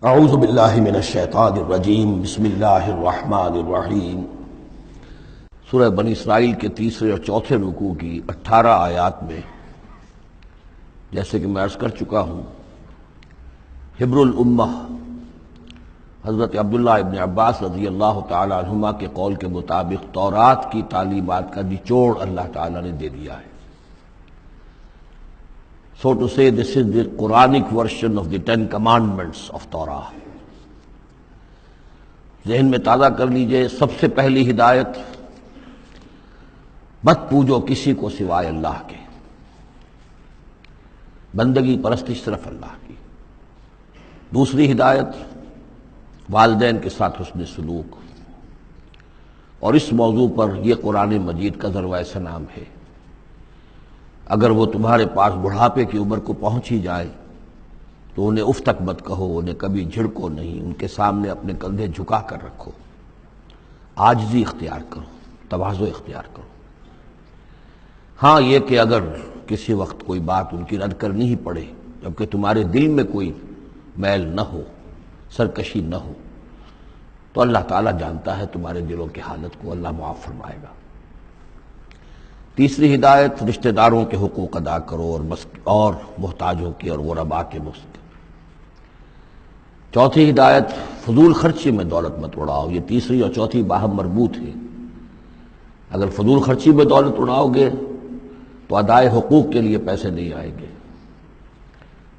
اعوذ باللہ من الشیطان الرجیم بسم اللہ الرحمن الرحیم۔ سورہ بنی اسرائیل کے تیسرے اور چوتھے رکوع کی 18 آیات میں جیسے کہ میں عرض کر چکا ہوں، حبر الامہ حضرت عبداللہ ابن عباس رضی اللہ تعالی عنہما کے قول کے مطابق تورات کی تعلیمات کا نچوڑ اللہ تعالی نے دے دیا ہے۔ So to say, this is the Quranic version of the 10 commandments of Torah۔ ذہن میں تازہ کر لیجئے، سب سے پہلی ہدایت، مت پوجو کسی کو سوائے اللہ کے، بندگی پرستش صرف اللہ کی۔ دوسری ہدایت، والدین کے ساتھ حسن سلوک، اور اس موضوع پر یہ قرآن مجید کا ذروۂ سنام ہے۔ اگر وہ تمہارے پاس بڑھاپے کی عمر کو پہنچ ہی جائے تو انہیں اف تک مت کہو، انہیں کبھی جھڑکو نہیں، ان کے سامنے اپنے کندھے جھکا کر رکھو، عاجزی اختیار کرو، تواضع اختیار کرو۔ ہاں یہ کہ اگر کسی وقت کوئی بات ان کی رد کرنی ہی پڑے جبکہ تمہارے دل میں کوئی میل نہ ہو، سرکشی نہ ہو، تو اللہ تعالیٰ جانتا ہے تمہارے دلوں کی حالت کو، اللہ معاف فرمائے گا۔ تیسری ہدایت، رشتہ داروں کے حقوق ادا کرو اور محتاجوں کی اور غرباء کے مسک۔ چوتھی ہدایت، فضول خرچی میں دولت مت اڑاؤ۔ یہ تیسری اور چوتھی باہم مربوط ہے۔ اگر فضول خرچی میں دولت اڑاؤ گے تو ادائے حقوق کے لیے پیسے نہیں آئیں گے،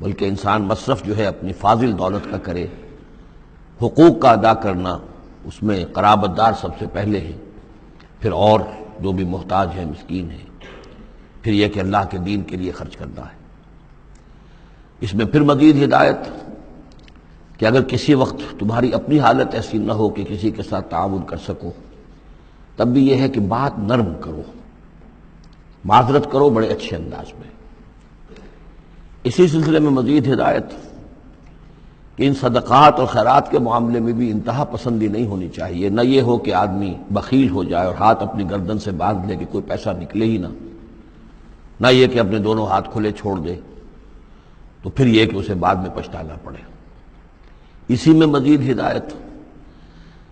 بلکہ انسان مصرف جو ہے اپنی فاضل دولت کا کرے۔ حقوق کا ادا کرنا، اس میں قرابت دار سب سے پہلے ہے، پھر اور جو بھی محتاج ہے، مسکین ہے، پھر یہ کہ اللہ کے دین کے لیے خرچ کرنا ہے۔ اس میں پھر مزید ہدایت کہ اگر کسی وقت تمہاری اپنی حالت ایسی نہ ہو کہ کسی کے ساتھ تعاون کر سکو، تب بھی یہ ہے کہ بات نرم کرو، معذرت کرو بڑے اچھے انداز میں۔ اسی سلسلے میں مزید ہدایت کہ ان صدقات اور خیرات کے معاملے میں بھی انتہا پسندی نہیں ہونی چاہیے۔ نہ یہ ہو کہ آدمی بخیل ہو جائے اور ہاتھ اپنی گردن سے باندھ لے کہ کوئی پیسہ نکلے ہی نہ یہ کہ اپنے دونوں ہاتھ کھلے چھوڑ دے، تو پھر یہ کہ اسے بعد میں پچھتانا پڑے۔ اسی میں مزید ہدایت،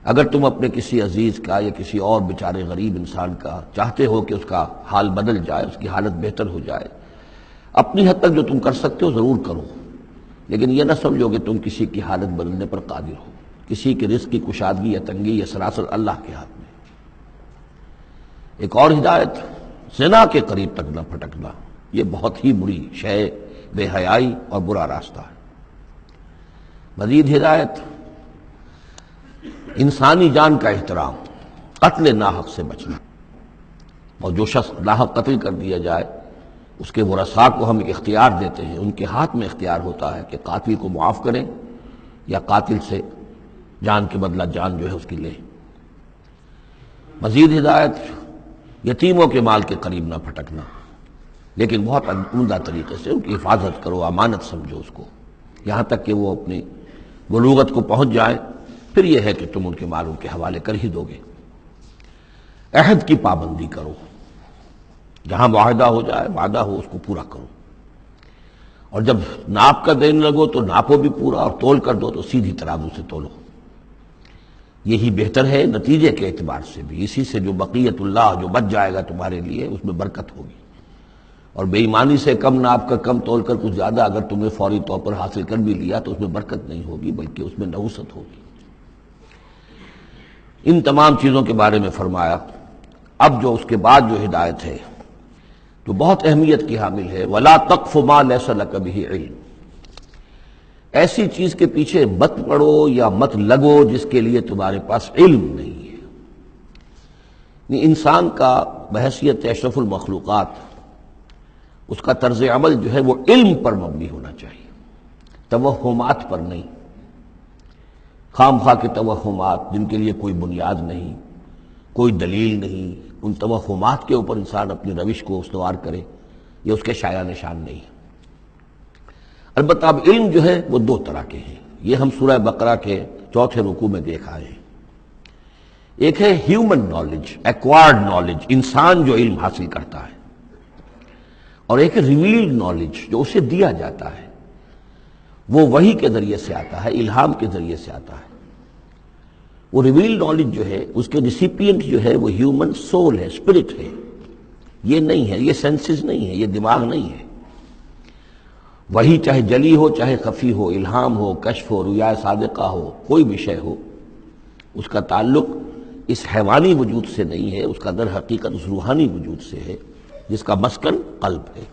اگر تم اپنے کسی عزیز کا یا کسی اور بیچارے غریب انسان کا چاہتے ہو کہ اس کا حال بدل جائے، اس کی حالت بہتر ہو جائے، اپنی حد تک جو تم کر سکتے ہو ضرور کرو، لیکن یہ نہ سمجھو کہ تم کسی کی حالت بدلنے پر قادر ہو۔ کسی کے رزق کی کشادگی یا تنگی یا سراسر اللہ کے ہاتھ میں۔ ایک اور ہدایت، زنا کے قریب تک نہ پھٹکنا، یہ بہت ہی بری شے، بے حیائی اور برا راستہ ہے۔ مزید ہدایت، انسانی جان کا احترام، قتل ناحق سے بچنا، اور جو شخص ناحق قتل کر دیا جائے اس کے ورثاء کو ہم اختیار دیتے ہیں، ان کے ہاتھ میں اختیار ہوتا ہے کہ قاتل کو معاف کریں یا قاتل سے جان کے بدلہ جان جو ہے اس کی لیں۔ مزید ہدایت، یتیموں کے مال کے قریب نہ پھٹکنا، لیکن بہت عمدہ طریقے سے ان کی حفاظت کرو، امانت سمجھو اس کو، یہاں تک کہ وہ اپنی بلوغت کو پہنچ جائیں، پھر یہ ہے کہ تم ان کے مال ان کے حوالے کر ہی دو گے۔ عہد کی پابندی کرو، جہاں معاہدہ ہو جائے، وعدہ ہو، اس کو پورا کرو، اور جب ناپ کا دینے لگو تو ناپو بھی پورا، اور تول کر دو تو سیدھی ترازو سے تولو۔ یہی بہتر ہے نتیجے کے اعتبار سے بھی، اسی سے جو بقیت اللہ جو بچ جائے گا تمہارے لیے اس میں برکت ہوگی، اور بے ایمانی سے کم ناپ کر کم تول کر کچھ زیادہ اگر تم نے فوری طور پر حاصل کر بھی لیا تو اس میں برکت نہیں ہوگی بلکہ اس میں نحوست ہوگی۔ ان تمام چیزوں کے بارے میں فرمایا۔ اب جو اس کے بعد جو ہدایت ہے تو بہت اہمیت کی حامل ہے، وَلَا تَقْفُ مَا لَيْسَ لَكَ بِهِ عِلْمٌ، ایسی چیز کے پیچھے مت پڑو یا مت لگو جس کے لیے تمہارے پاس علم نہیں ہے۔ انسان کا بحیثیت اشرف المخلوقات، اس کا طرز عمل جو ہے وہ علم پر مبنی ہونا چاہیے، توہمات پر نہیں، خام خواہ کے توہمات جن کے لیے کوئی بنیاد نہیں، کوئی دلیل نہیں، ان توہمات کے اوپر انسان اپنی روش کو استوار کرے، یہ اس کے شایع نشان نہیں ہے۔ البتہ اب علم جو ہے وہ دو طرح کے ہیں، یہ ہم سورہ بقرہ کے چوتھے رکوع میں دیکھ آئے ہیں۔ ایک ہے ہیومن نالج، ایکوائرڈ نالج، انسان جو علم حاصل کرتا ہے، اور ایک ہے ریویلڈ نالج جو اسے دیا جاتا ہے۔ وہ وحی کے ذریعے سے آتا ہے، الہام کے ذریعے سے آتا ہے۔ وہ ریویل نالج جو ہے اس کے ریسیپینٹ جو ہے وہ ہیومن سول ہے، اسپرٹ ہے، یہ نہیں ہے، یہ سینسز نہیں ہے، یہ دماغ نہیں ہے۔ وہی چاہے جلی ہو چاہے خفی ہو، الہام ہو، کشف ہو، رؤیا صادقہ ہو، کوئی بھی شے ہو، اس کا تعلق اس حیوانی وجود سے نہیں ہے، اس کا در حقیقت اس روحانی وجود سے ہے جس کا مسکن قلب ہے۔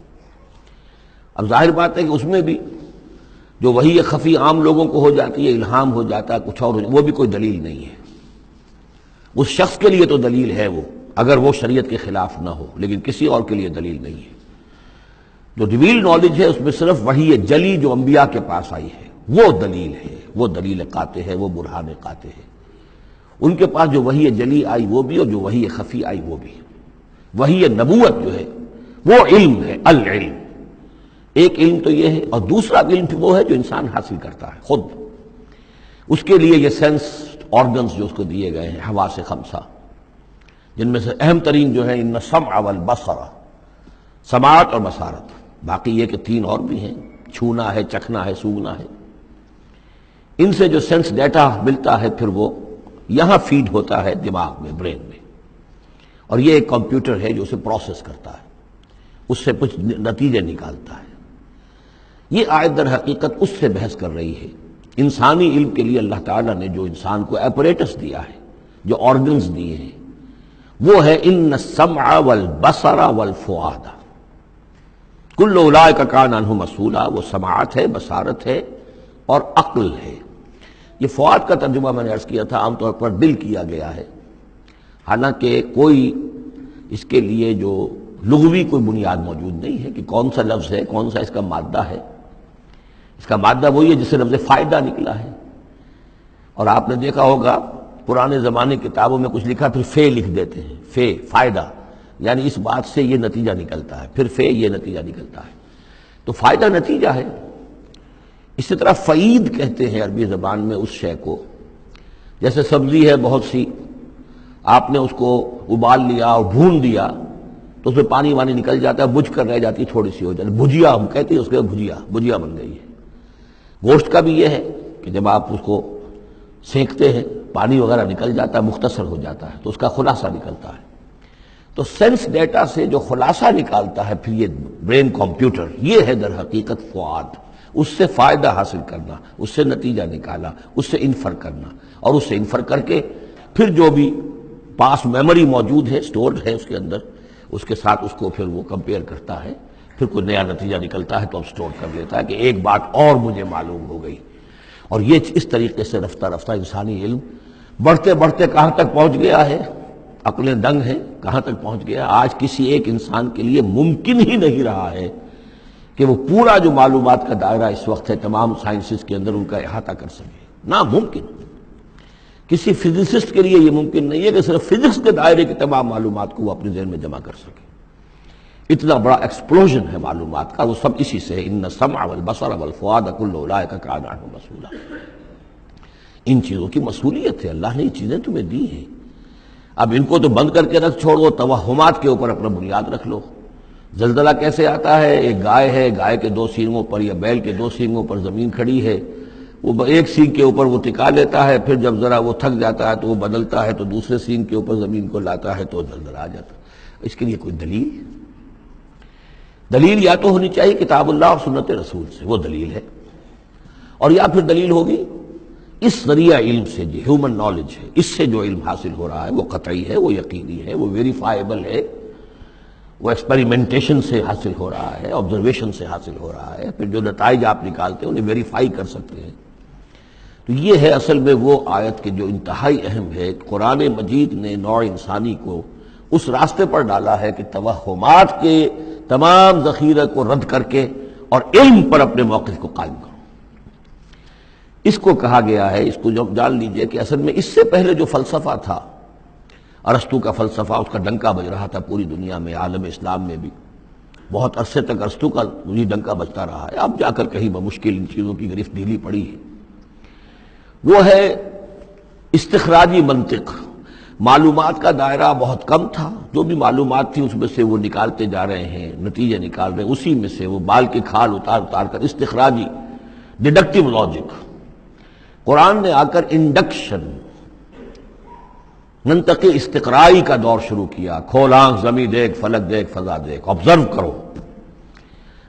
اب ظاہر بات ہے کہ اس میں بھی جو وہی خفی عام لوگوں کو ہو جاتی ہے، الہام ہو جاتا ہے، کچھ اور ہو جاتا ہے، وہ بھی کوئی دلیل نہیں ہے۔ اس شخص کے لیے تو دلیل ہے وہ، اگر وہ شریعت کے خلاف نہ ہو، لیکن کسی اور کے لیے دلیل نہیں ہے۔ جو ریویل نالج ہے اس میں صرف وحی جلی جو انبیاء کے پاس آئی ہے وہ دلیل ہے، وہ دلیل قاطع ہے، وہ برہان قاطع ہے۔ ان کے پاس جو وحی جلی آئی وہ بھی، اور جو وحی خفی آئی وہ بھی۔ وحی نبوت جو ہے وہ علم ہے، العلم۔ ایک علم تو یہ ہے، اور دوسرا علم وہ ہے جو انسان حاصل کرتا ہے خود۔ اس کے لیے یہ سینس آرگنز جو اس کو دیے گئے ہیں، حواس خمسہ، جن میں سے اہم ترین جو ہے ان السمع والبصر، سماعت اور بصارت۔ باقی یہ کہ تین اور بھی ہیں، چھونا ہے، چکھنا ہے، سونگنا ہے۔ ان سے جو سینس ڈیٹا ملتا ہے پھر وہ یہاں فیڈ ہوتا ہے دماغ میں، برین میں، اور یہ ایک کمپیوٹر ہے جو اسے پروسیس کرتا ہے، اس سے کچھ نتیجے نکالتا ہے۔ یہ آیت در حقیقت اس سے بحث کر رہی ہے۔ انسانی علم کے لیے اللہ تعالیٰ نے جو انسان کو ایپریٹس دیا ہے، جو آرگنز دیے ہیں، وہ ہے ان السمع والبصر والفؤاد، کل اولئک کان عنہ مسئولا۔ وہ سماعت ہے، بصارت ہے اور عقل ہے۔ یہ فؤاد کا ترجمہ میں نے عرض کیا تھا، عام طور پر دل کیا گیا ہے، حالانکہ کوئی اس کے لیے جو لغوی کوئی بنیاد موجود نہیں ہے کہ کون سا لفظ ہے، کون سا اس کا مادہ ہے۔ اس کا مادہ وہی ہے جس سے لفظ فائدہ نکلا ہے، اور آپ نے دیکھا ہوگا پرانے زمانے کتابوں میں کچھ لکھا پھر فے لکھ دیتے ہیں، فے فائدہ، یعنی اس بات سے یہ نتیجہ نکلتا ہے، پھر فے یہ نتیجہ نکلتا ہے، تو فائدہ نتیجہ ہے۔ اسی طرح فعید کہتے ہیں عربی زبان میں اس شے کو، جیسے سبزی ہے بہت سی، آپ نے اس کو ابال لیا اور بھون دیا تو اس میں پانی وانی نکل جاتا ہے، بجھ کر رہ جاتی ہے، تھوڑی سی ہو جاتی ہے، بھجیا ہم کہتے ہیں اس کے، بھجیا بن گئی ہے۔ گوشت کا بھی یہ ہے کہ جب آپ اس کو سینکتے ہیں پانی وغیرہ نکل جاتا ہے، مختصر ہو جاتا ہے تو اس کا خلاصہ نکلتا ہے۔ تو سینس ڈیٹا سے جو خلاصہ نکالتا ہے پھر یہ برین کمپیوٹر، یہ ہے در حقیقت فؤاد۔ اس سے فائدہ حاصل کرنا، اس سے نتیجہ نکالا، اس سے انفر کرنا، اور اس سے انفر کر کے پھر جو بھی پاس میموری موجود ہے، سٹورڈ ہے اس کے اندر، اس کے ساتھ اس کو پھر وہ کمپیئر کرتا ہے، پھر کوئی نیا نتیجہ نکلتا ہے تو اب سٹور کر لیتا ہے کہ ایک بات اور مجھے معلوم ہو گئی۔ اور یہ اس طریقے سے رفتہ رفتہ انسانی علم بڑھتے بڑھتے کہاں تک پہنچ گیا ہے، عقلیں دنگ ہیں، کہاں تک پہنچ گیا۔ آج کسی ایک انسان کے لیے ممکن ہی نہیں رہا ہے کہ وہ پورا جو معلومات کا دائرہ اس وقت ہے تمام سائنسز کے اندر ان کا احاطہ کر سکے، ناممکن۔ کسی فزسسٹ کے لیے یہ ممکن نہیں ہے کہ صرف فزکس کے دائرے کی تمام معلومات کو وہ اپنے ذہن میں جمع کر سکے۔ اتنا بڑا ایکسپلوژن ہے معلومات کا، وہ سب اسی سے ہے، ان السمع والبصر والفؤاد کل اولئک کان عنہ مسئولا۔ ان چیزوں کی مسئولیت ہے، اللہ نے یہ چیزیں تمہیں دی ہیں، اب ان کو تو بند کر کے رکھ چھوڑو، توہمات کے اوپر اپنا بنیاد رکھ لو۔ زلزلہ کیسے آتا ہے؟ ایک گائے ہے، گائے کے دو سینگوں پر یا بیل کے دو سینگوں پر زمین کھڑی ہے، وہ ایک سینگ کے اوپر وہ ٹکا لیتا ہے، پھر جب ذرا وہ تھک جاتا ہے تو وہ بدلتا ہے تو دوسرے سینگ کے اوپر زمین کو لاتا ہے تو زلزلہ آ جاتا ہے۔ اس کے لیے کوئی دلیل یا تو ہونی چاہیے کتاب اللہ اور سنت رسول سے، وہ دلیل ہے، اور یا پھر دلیل ہوگی اس ذریعہ علم سے جو ہیومن نالج ہے، اس سے جو علم حاصل ہو رہا ہے وہ قطعی ہے، وہ یقینی ہے، وہ ویریفائیبل ہے، وہ ایکسپیریمنٹیشن سے حاصل ہو رہا ہے، آبزرویشن سے حاصل ہو رہا ہے، پھر جو نتائج آپ نکالتے ہیں انہیں ویریفائی کر سکتے ہیں۔ تو یہ ہے اصل میں وہ آیت کہ جو انتہائی اہم ہے۔ قرآن مجید نے نوع انسانی کو اس راستے پر ڈالا ہے کہ توہمات کے تمام ذخیرے کو رد کر کے اور علم پر اپنے موقف کو قائم کرو۔ اس کو کہا گیا ہے، اس کو جب جان لیجئے کہ اصل میں اس سے پہلے جو فلسفہ تھا، ارسطو کا فلسفہ، اس کا ڈنکا بج رہا تھا پوری دنیا میں، عالم اسلام میں بھی بہت عرصے تک ارسطو کا وہی ڈنکا بجتا رہا ہے، اب جا کر کہیں بمشکل ان چیزوں کی گرفت ڈھیلی پڑی ہے۔ وہ ہے استخراجی منطق۔ معلومات کا دائرہ بہت کم تھا، جو بھی معلومات تھی اس میں سے وہ نکالتے جا رہے ہیں، نتیجے نکال رہے ہیں، اسی میں سے وہ بال کی کھال اتار اتار کر استخراجی ڈیڈکٹیو لاجک. قرآن نے آ کر انڈکشن، منطقی استقرائی کا دور شروع کیا. کھول آنکھ، زمین دیکھ، فلک دیکھ، فضا دیکھ، آبزرو کرو.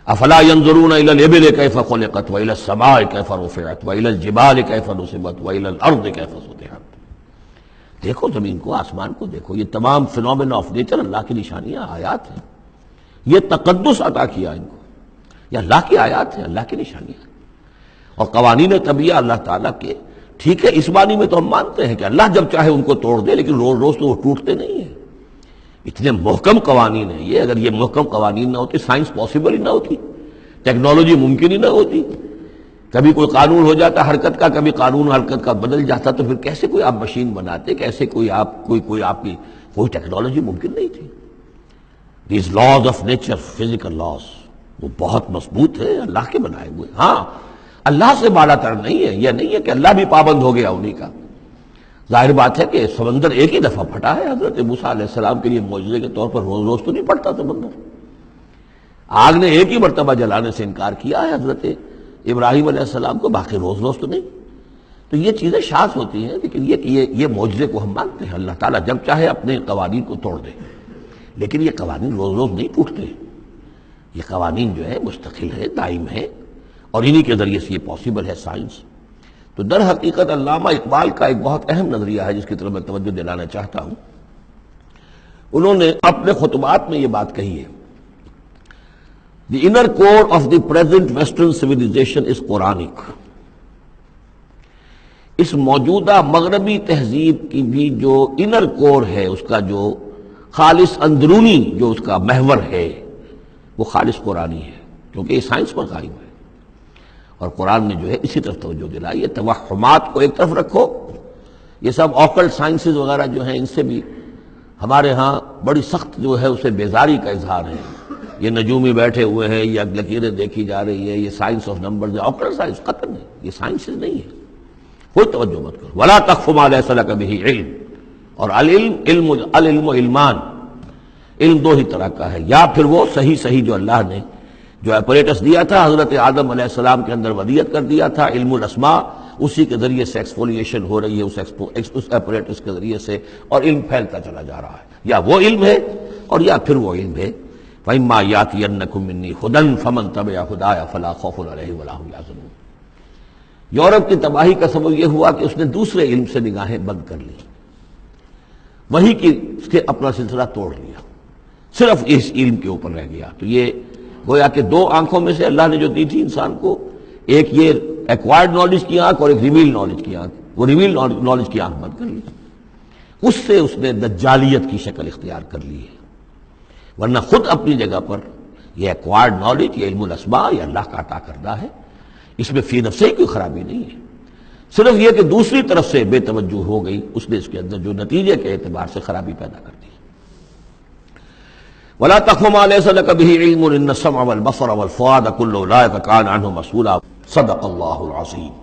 افلا ينظرون الى الابل كيف خلقت والى السماء كيف رفعت والى الجبال كيف نصبت والى الارض كيف سطحت. دیکھو زمین کو، آسمان کو دیکھو. یہ تمام فینومینا آف نیچر اللہ کی نشانیاں، آیات ہیں. یہ تقدس عطا کیا ان کو، یہ اللہ کی آیات ہیں، اللہ کی نشانیاں. اور قوانین طبیعہ اللہ تعالیٰ کے، ٹھیک ہے اس معنی میں تو ہم مانتے ہیں کہ اللہ جب چاہے ان کو توڑ دے، لیکن روز روز تو وہ ٹوٹتے نہیں ہیں. اتنے محکم قوانین ہیں یہ. اگر یہ محکم قوانین نہ ہوتی، سائنس پاسبل ہی نہ ہوتی، ٹیکنالوجی ممکن ہی نہ ہوتی. کبھی کوئی قانون ہو جاتا حرکت کا، کبھی قانون حرکت کا بدل جاتا، تو پھر کیسے کوئی آپ مشین بناتے، کیسے کوئی آپ آپ کی کوئی ٹیکنالوجی ممکن نہیں تھی. These laws of nature, physical laws, وہ بہت مضبوط ہے، اللہ کے بنائے ہوئے. ہاں اللہ سے بالا تر نہیں ہے. یہ نہیں ہے کہ اللہ بھی پابند ہو گیا انہی کا. ظاہر بات ہے کہ سمندر ایک ہی دفعہ پھٹا ہے. حضرت موسیٰ علیہ السلام کے لیے معجزے کے طور پر روز روز تو نہیں پھٹتا سمندر. آگ نے ایک ہی مرتبہ جلانے سے انکار کیا ہے حضرت ابراہیم علیہ السلام کو، باقی روز روز تو نہیں. تو یہ چیزیں شاذ ہوتی ہیں، لیکن یہ معجزے کو ہم مانتے ہیں. اللہ تعالیٰ جب چاہے اپنے قوانین کو توڑ دے، لیکن یہ قوانین روز روز نہیں ٹوٹتے. یہ قوانین جو ہے مستقل ہے، دائم ہے، اور انہی کے ذریعے سے یہ پاسبل ہے سائنس. تو در حقیقت علامہ اقبال کا ایک بہت اہم نظریہ ہے جس کی طرف میں توجہ دلانا چاہتا ہوں. انہوں نے اپنے خطبات میں یہ بات کہی ہے، The inner core of the present Western civilization is Quranic. اس موجودہ مغربی تہذیب کی بھی جو انر کور ہے، اس کا جو خالص اندرونی جو اس کا محور ہے، وہ خالص قرآنی ہے، کیونکہ یہ سائنس پر قائم ہے. اور قرآن نے جو ہے اسی طرف توجہ دلائی ہے. توہمات کو ایک طرف رکھو، یہ سب آکلٹ سائنسز وغیرہ جو ہیں ان سے بھی ہمارے ہاں بڑی سخت جو ہے اسے بیزاری کا اظہار ہے. یہ نجومی بیٹھے ہوئے ہیں، یہ لکیریں دیکھی جا رہی ہے، یہ سائنس آف نمبرز ہے. آکلٹ سائنس قطعاً نہیں، یہ سائنسز نہیں ہے. کوئی توجہ مت کرو. ولا تقف ما لیس لک بہ علم. اور العلم علمان، علم دو ہی طرح کا ہے. یا پھر وہ صحیح جو اللہ نے جو اپریٹس دیا تھا حضرت آدم علیہ السلام کے اندر ودیت کر دیا تھا، علم الاسماء، اسی کے ذریعے سے ایکسفولیشن ہو رہی ہے اس اپریٹس کے ذریعے سے، اور علم پھیلتا چلا جا رہا ہے. یا وہ علم ہے اور یا پھر وہ علم ہے فَإِمَّا يَأْتِيَنَّكُم مِّنِّي هُدًى فَمَن تَبِعَ هُدَايَ فَلَا خَوْفٌ عَلَيْهِمْ وَلَا هُمْ يَحْزَنُونَ. یورپ کی تباہی کا سبب یہ ہوا کہ اس نے دوسرے علم سے نگاہیں بند کر لی، وہی کی اس کے اپنا سلسلہ توڑ لیا، صرف اس علم کے اوپر رہ گیا. تو یہ گویا کہ دو آنکھوں میں سے اللہ نے جو دی تھی انسان کو، ایک یہ ایکوائرڈ نالج کی آنکھ اور ایک ریویل نالج کی آنکھ. وہ ریویل نالج کی آنکھ بند کر لی، اس سے اس نے دجالیت کی شکل اختیار کر لی ہے. ورنہ خود اپنی جگہ پر یہ ایکوائرڈ نالج، یہ علم الاسماء، یہ اللہ کا عطا کردہ ہے. اس میں فی نفسہ کوئی خرابی نہیں ہے. صرف یہ کہ دوسری طرف سے بے توجہ ہو گئی، اس نے اس کے اندر جو نتیجے کے اعتبار سے خرابی پیدا کر دی. وَلَا تَقْفُ مَا لَيْسَ لَكَ بِهِ عِلْمٌ إِنَّ السَّمْعَ وَالْبَصَرَ وَالْفُؤَادَ كُلُّ أُولَٰئِكَ كَانَ عَنْهُ مَسْئُولًا. صدق اللہ العظیم.